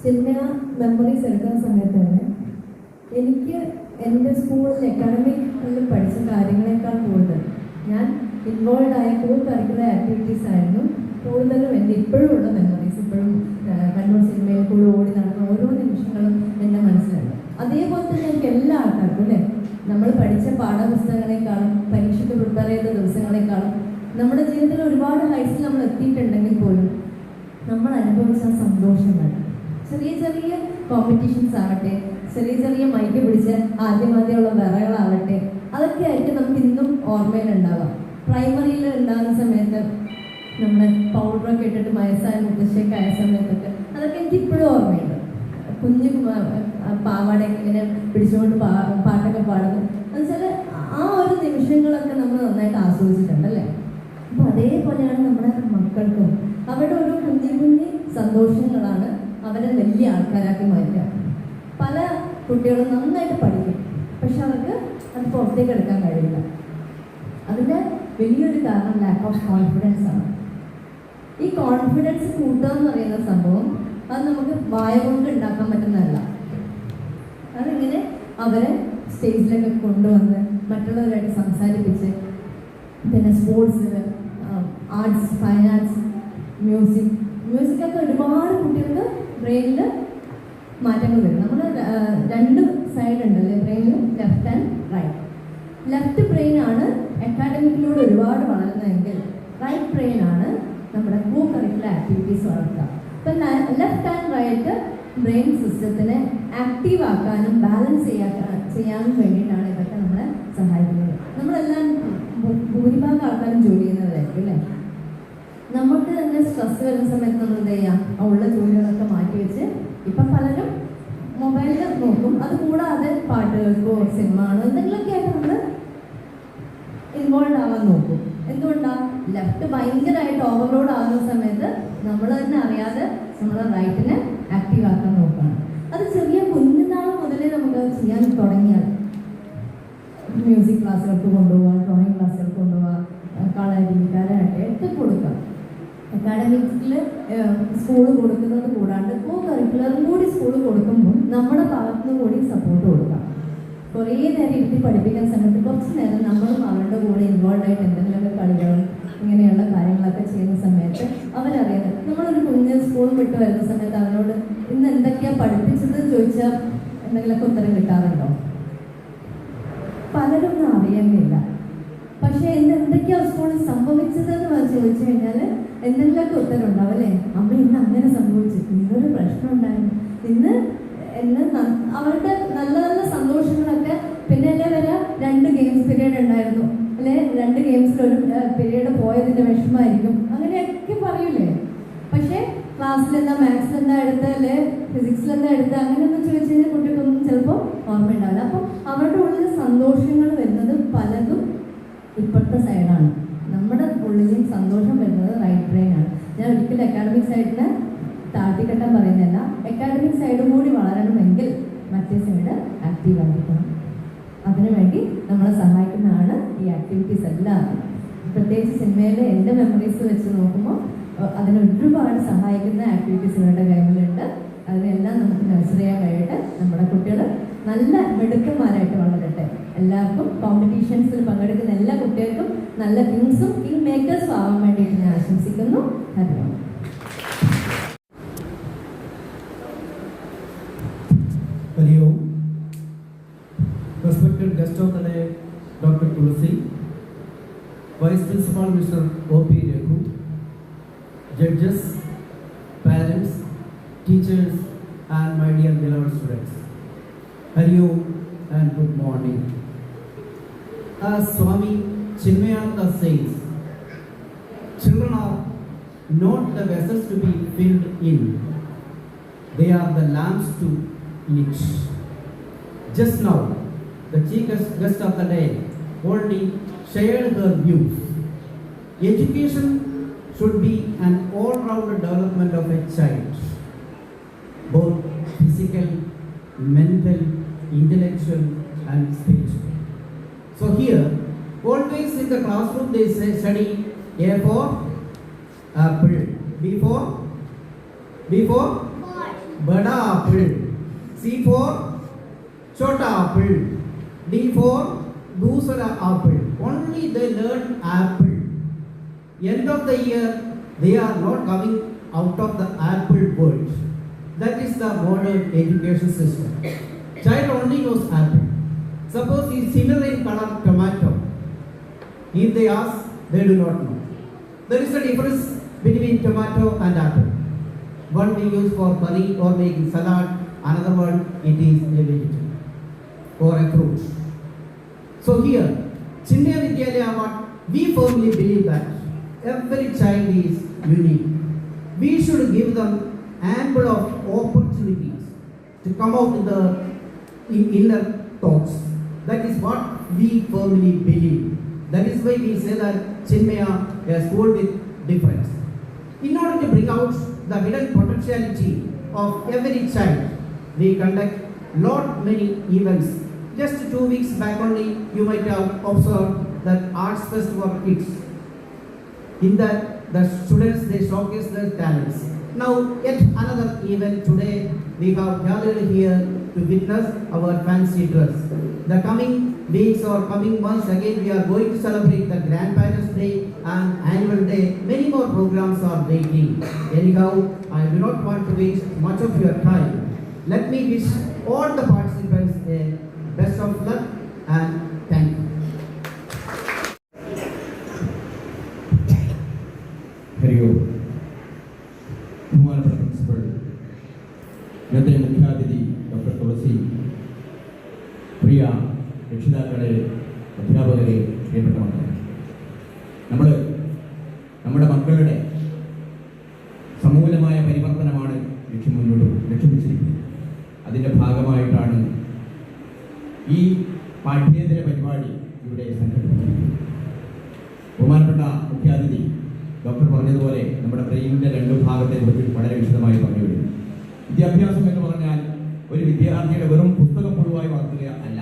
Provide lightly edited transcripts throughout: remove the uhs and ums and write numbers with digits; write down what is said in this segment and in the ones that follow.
Cinema memories എടുക്കുന്ന സമയത്ത് തന്നെ എനിക്ക് എൻ്റെ സ്കൂളിൽ അക്കാഡമിക്കിൽ പഠിച്ച കാര്യങ്ങളെക്കാൾ കൂടുതൽ ഞാൻ ഇൻവോൾവ് ആയ കോ കരിക്കുലർ ആക്ടിവിറ്റീസ് ആയിരുന്നു കൂടുതലും എൻ്റെ ഇപ്പോഴും ഉള്ള മെമ്മറീസ്. ഇപ്പോഴും കണ്ണൂർ സിനിമയിൽ കൂടെ ഓടി നടന്ന ഓരോ നിമിഷങ്ങളും എൻ്റെ മനസ്സിലുണ്ട്. അതേപോലെ തന്നെ എനിക്ക് എല്ലാ ആൾക്കാർക്കും അല്ലേ, നമ്മൾ പഠിച്ച പാഠപുസ്തകങ്ങളെക്കാളും പരീക്ഷയ്ക്ക് പ്രിപ്പയർ ചെയ്ത ദിവസങ്ങളെക്കാളും നമ്മുടെ ജീവിതത്തിൽ ഒരുപാട് ഹൈറ്റ്സിൽ നമ്മൾ എത്തിയിട്ടുണ്ടെങ്കിൽ പോലും നമ്മൾ അനുഭവിച്ച സന്തോഷങ്ങൾ, ചെറിയ ചെറിയ കോമ്പറ്റീഷൻസ് ആവട്ടെ, ചെറിയ ചെറിയ മൈക്ക് പിടിച്ച് ആദ്യമാദ്യമുള്ള വിറകളാവട്ടെ, അതൊക്കെ ആയിട്ട് നമുക്ക് ഇന്നും ഓർമ്മയിലുണ്ടാവാം. പ്രൈമറിയിൽ ഉണ്ടാകുന്ന സമയത്ത് നമ്മൾ പൗഡറൊക്കെ ഇട്ടിട്ട് വയസ്സായ മുത്തശ്ശിയൊക്കെ ആയ സമയത്തൊക്കെ അതൊക്കെ എനിക്ക് ഇപ്പോഴും ഓർമ്മയുണ്ട്. കുഞ്ഞു പാവാടയൊക്കെ ഇങ്ങനെ പിടിച്ചുകൊണ്ട് പാട്ടൊക്കെ പാടുന്നു. എന്നുവെച്ചാൽ ആ ഒരു നിമിഷങ്ങളൊക്കെ നമ്മൾ നന്നായിട്ട് ആസ്വദിച്ചിട്ടുണ്ടല്ലേ. അപ്പോൾ അതേപോലെയാണ് നമ്മുടെ മക്കൾക്കും അവരുടെ ഒരു കുഞ്ഞു കുഞ്ഞു സന്തോഷങ്ങളാണ് അവരെ വലിയ ആൾക്കാരാക്കി മാറ്റുക. പല കുട്ടികളും നന്നായിട്ട് പഠിക്കും, പക്ഷെ അവർക്ക് അത് പുറത്തേക്ക് എടുക്കാൻ കഴിയില്ല. അതിൻ്റെ വലിയൊരു കാരണം ലാക്ക് ഓഫ് കോൺഫിഡൻസ് ആണ്. ഈ കോൺഫിഡൻസ് കൂട്ടുക എന്ന് പറയുന്ന സംഭവം അത് നമുക്ക് വായ കൊണ്ട് ഉണ്ടാക്കാൻ പറ്റുന്നതല്ല. അതിങ്ങനെ അവരെ സ്റ്റേജിലൊക്കെ കൊണ്ടുവന്ന് മറ്റുള്ളവരായിട്ട് സംസാരിപ്പിച്ച്, പിന്നെ സ്പോർട്സിൽ, ആർട്സ്, ഫൈൻ ആർട്സ്, മ്യൂസിക്കൊക്കെ ഒരുപാട് കുട്ടികൾക്ക് ബ്രെയിനിൽ മാറ്റങ്ങൾ വരും. നമ്മൾ രണ്ട് സൈഡ് ഉണ്ടല്ലേ ബ്രെയിനിൽ, left and right. Left brain ആണ് അക്കാഡമിക്കിലൂടെ ഒരുപാട് വളരുന്നതെങ്കിൽ റൈറ്റ് ബ്രെയിൻ ആണ് നമ്മുടെ കോ കരിക്കുലർ ആക്ടിവിറ്റീസ് വളർത്തുക. അപ്പം ലെഫ്റ്റ് ആൻഡ് റൈറ്റ് ബ്രെയിൻ സിസ്റ്റത്തിനെ ആക്റ്റീവ് ആക്കാനും ബാലൻസ് ചെയ്യാനും വേണ്ടിയിട്ടാണ് ഇതൊക്കെ നമ്മളെ സഹായിക്കുന്നത്. നമ്മളെല്ലാം ഭൂരിഭാഗം ആൾക്കാരും ജോലി ചെയ്യുന്നതായിരിക്കും അല്ലേ. നമുക്ക് തന്നെ സ്ട്രെസ് വരുന്ന സമയത്ത് നമ്മൾ എന്ത് ചെയ്യാം, ഉള്ള ജോലികളൊക്കെ മാറ്റി വെച്ച് ഇപ്പം പലരും മൊബൈലിൽ നോക്കും. അതുകൂടാതെ പാട്ടുകൾക്കോ സിനിമകളോ എന്തെങ്കിലുമൊക്കെ ആയിട്ട് നമ്മൾ ഇൻവോൾവ് ആവാൻ നോക്കും. എന്തുകൊണ്ടാണ്? ലെഫ്റ്റ് ഭയങ്കരമായിട്ട് ഓവർലോഡ് ആകുന്ന സമയത്ത് നമ്മൾ തന്നെ അറിയാതെ നമ്മൾ റൈറ്റിനെ ആക്റ്റീവ് ആക്കാൻ നോക്കുകയാണ്. അത് ചെറിയ കുഞ്ഞുനാൾ മുതലേ നമുക്ക് ചെയ്യാൻ തുടങ്ങിയാൽ മ്യൂസിക് ക്ലാസ്സുകൾക്ക് കൊണ്ടുപോകാം, ഡ്രോയിങ് ക്ലാസ്സുകൾക്ക് കൊണ്ടുപോകാം, കളരി, കരാട്ടെ ഒക്കെ കൊടുക്കാം. അക്കാഡമിക്സിൽ സ്കൂൾ കൊടുക്കുന്നത് കൂടാണ്ട് കോ കരിക്കുലറും കൂടി സ്കൂൾ കൊടുക്കുമ്പോൾ നമ്മുടെ ഭാഗത്തുനിന്ന് കൂടി സപ്പോർട്ട് കൊടുക്കാം. കുറേ നേരം ഇരുത്തി പഠിപ്പിക്കുന്ന സമയത്ത് കുറച്ച് നേരം നമ്മളും അവരുടെ കൂടെ ഇൻവോൾവ് ആയിട്ട് എന്തെങ്കിലുമൊക്കെ കളികൾ ഇങ്ങനെയുള്ള കാര്യങ്ങളൊക്കെ ചെയ്യുന്ന സമയത്ത് അവരറിയാം. നമ്മളൊരു കുഞ്ഞ് സ്കൂൾ വിട്ട് വരുന്ന സമയത്ത് അവരോട് ഇന്ന് എന്തൊക്കെയാണ് പഠിപ്പിച്ചത് ചോദിച്ചാൽ എന്തെങ്കിലുമൊക്കെ ഉത്തരം കിട്ടാറുണ്ടോ? പലരൊന്നും അറിയുന്നില്ല. പക്ഷേ ഇന്ന് എന്തൊക്കെയാണ് സ്കൂളിൽ സംഭവിച്ചതെന്ന് ചോദിച്ചു കഴിഞ്ഞാൽ എന്തെങ്കിലുമൊക്കെ ഉത്തരം ഉണ്ടാവും അല്ലേ? അമ്മ ഇന്ന് അങ്ങനെ സംഭവിച്ചു, ഇന്നൊരു പ്രശ്നം ഉണ്ടായിരുന്നു, ഇന്ന് അവരുടെ നല്ല നല്ല സന്തോഷങ്ങളൊക്കെ. പിന്നെ അല്ലേ വരെ 2 ഗെയിംസ് പീരീഡ് ഉണ്ടായിരുന്നു അല്ലെ, 2 ഗെയിംസിൽ ഒരു പീരീഡ് പോയതിൻ്റെ വിഷമമായിരിക്കും, അങ്ങനെയൊക്കെ പറയൂലേ. പക്ഷേ ക്ലാസ്സിൽ എന്താ, മാത്സിൽ എന്താ എടുത്ത് അല്ലെ ഫിസിക്സിൽ എന്താ എടുത്ത് അങ്ങനെയൊന്നും ചോദിച്ചു കഴിഞ്ഞാൽ കുട്ടികൾക്കൊന്നും ചിലപ്പോൾ ഓർമ്മയുണ്ടാവില്ല. അപ്പം അവരുടെ ഉള്ളിൽ സന്തോഷങ്ങൾ വരുന്നത് പലതും ഇപ്പോഴത്തെ സൈഡാണ്. നമ്മുടെ ഉള്ളിലും സന്തോഷം വരുന്നത് റൈറ്റ് ബ്രെയിൻ ആണ്. ഞാൻ ഒരിക്കലും അക്കാഡമിക് സൈഡിനെ താഴ്ത്തിക്കെട്ടാൻ പറയുന്നില്ല. അക്കാഡമിക് സൈഡും കൂടി വളരണമെങ്കിൽ മറ്റേ സൈഡ് ആക്റ്റീവ് ആയിരിക്കണം. അതിനുവേണ്ടി നമ്മളെ സഹായിക്കുന്നതാണ് ഈ ആക്ടിവിറ്റീസ് എല്ലാം. പ്രത്യേകിച്ച് സിനിമയിലെ എൻ്റെ മെമ്മറീസ് വെച്ച് നോക്കുമ്പോൾ അതിന് ഒരുപാട് സഹായിക്കുന്ന ആക്ടിവിറ്റീസ് ഇവരുടെ കൈമിലുണ്ട്. അതിനെല്ലാം നമുക്ക് നഴ്സറി ചെയ്യാൻ കഴിയട്ടെ. നമ്മുടെ കുട്ടികൾ നല്ല മിടുക്കന്മാരായിട്ട് വളരട്ടെ. എല്ലാവർക്കും കോമ്പറ്റീഷൻസിൽ പങ്കെടുക്കുന്ന എല്ലാ കുട്ടികൾക്കും നല്ല കിങ്സും കിങ് മേക്കേഴ്സും ആവാൻ വേണ്ടിയിട്ട് ഞാൻ ആശംസിക്കുന്നു. ധന്യവാദം. Respected guest of the day, Dr. Tulsi, Vice Principal Mr. O.P. Raghu, judges, parents, teachers, and my dear beloved students. Hello and good morning. As Swami Chinmayananda says, children are not the vessels to be filled in, they are the lamps to lit. Just now, the chief guest of the day already shared her views. Education should be an all-round development of a child, both physical, mental, intellectual, and spiritual. So here, always in the classroom they say study A for apple, B for bada apple, C for chota apple, D for dusra apple. Only they learn apple. End of the year, they are not coming out of the apple world. That is the modern education system. Child only knows apple. Suppose he is similar in color tomato. If they ask, they do not know. There is a difference between tomato and apple. One we use for curry or making salad. Another one, it is a vegetable or a fruit. So here, Chinmaya Vidyalaya, what we firmly believe that every child is unique. We should give them ample of opportunities to come out in the inner thoughts. That is what we firmly believe. That is why we say that Chinmaya is a school with difference. In order to bring out the hidden potentiality of every child, we conduct many events. Just 2 weeks back only, you might have observed that Arts Fest for kids. In that, the students, they showcase their talents. Now, yet another event today, we have gathered here to witness our fancy dress. The coming weeks or coming months, again, we are going to celebrate the Grandparents' Day and Annual Day. Many more programs are waiting. Anyhow, I do not want to waste much of your time. Let me wish all the participants a best of luck and thank you. ഹരിയോ ബഹുമാനപ്പെട്ട principal, ഇന്നത്തെ മുഖ്യാതിഥി doctor തുളസി, പ്രിയ രക്ഷിതാക്കളെ, അധ്യാപകരെ, പ്രിയപ്പെട്ട മക്കളെ, നമ്മുടെ മക്കളുടെ സമൂലമായ പരിവർത്തനമാണ് ലക്ഷ്യം വെച്ചിരിക്കുന്നത്. അതിൻ്റെ ഭാഗമായിട്ടാണ് ഈ പാഠ്യേതര പരിപാടി ഇവിടെ സംഘടിപ്പിച്ചിരിക്കുന്നത്. ബഹുമാനപ്പെട്ട മുഖ്യാതിഥി ഡോക്ടർ പറഞ്ഞതുപോലെ നമ്മുടെ ബ്രെയിനിൻ്റെ 2 ഭാഗത്തെക്കുറിച്ച് വളരെ വിശദമായി പറഞ്ഞു വരുന്നു. വിദ്യാഭ്യാസം എന്ന് പറഞ്ഞാൽ ഒരു വിദ്യാർത്ഥിയുടെ വെറും പുസ്തകം പുഴുവായി വളർത്തുക അല്ല.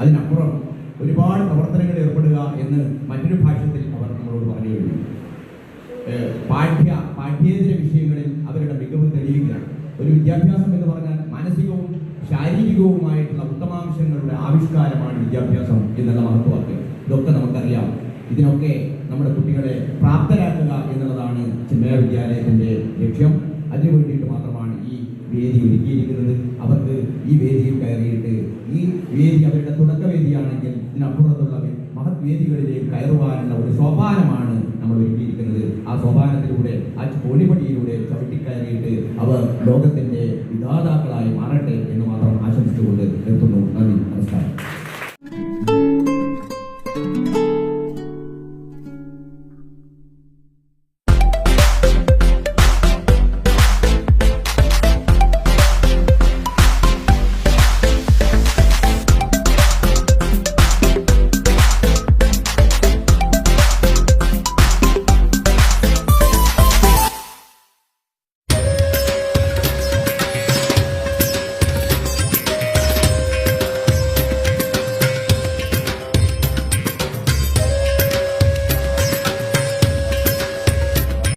അതിനപ്പുറം ഒരുപാട് പ്രവർത്തനങ്ങളിൽ ഏർപ്പെടുക എന്ന് മറ്റൊരു ഭാഷ്യത്തിൽ അവർ നമ്മളോട് പറഞ്ഞു കഴിഞ്ഞു. പാഠ്യേതര വിഷയങ്ങളിൽ അവരുടെ മികവ് തെളിയിക്കുക. ഒരു വിദ്യാഭ്യാസം എന്ന് പറഞ്ഞാൽ മാനസികവും ശാരീരികവുമായിട്ടുള്ള ഉത്തമാംശങ്ങളുടെ ആവിഷ്കാരമാണ് വിദ്യാഭ്യാസം എന്നുള്ള മഹത്വവാക്യം. ഇതൊക്കെ നമുക്കറിയാം. ഇതിനൊക്കെ നമ്മുടെ കുട്ടികളെ പ്രാപ്തരാക്കുക എന്നുള്ളതാണ് ചിന്മയ വിദ്യാലയത്തിൻ്റെ ലക്ഷ്യം. അതിനു വേണ്ടിയിട്ട് മാത്രമാണ് ഈ വേദി ഒരുക്കിയിരിക്കുന്നത്. അവർക്ക് ഈ വേദിയിൽ കയറിയിട്ട് ഈ വേദി അവരുടെ തുടക്കവേദിയാണെങ്കിൽ ഇതിനപ്പുറത്തുള്ള മഹത് വേദികളിലേക്ക് കയറുവാനുള്ള ഒരു സോപാനമാണ് നമ്മൾ ഒരുക്കിയിരിക്കുന്നത്. ആ സോപാനത്തിലൂടെ, ആ കോണിപ്പടിയിലൂടെ ചവിട്ടിക്കയറിയിട്ട് അവർ ലോകത്തിൻ്റെ വിധാതാക്കളായി മാറട്ടെ എന്ന് മാത്രം ആശംസിച്ചുകൊണ്ട്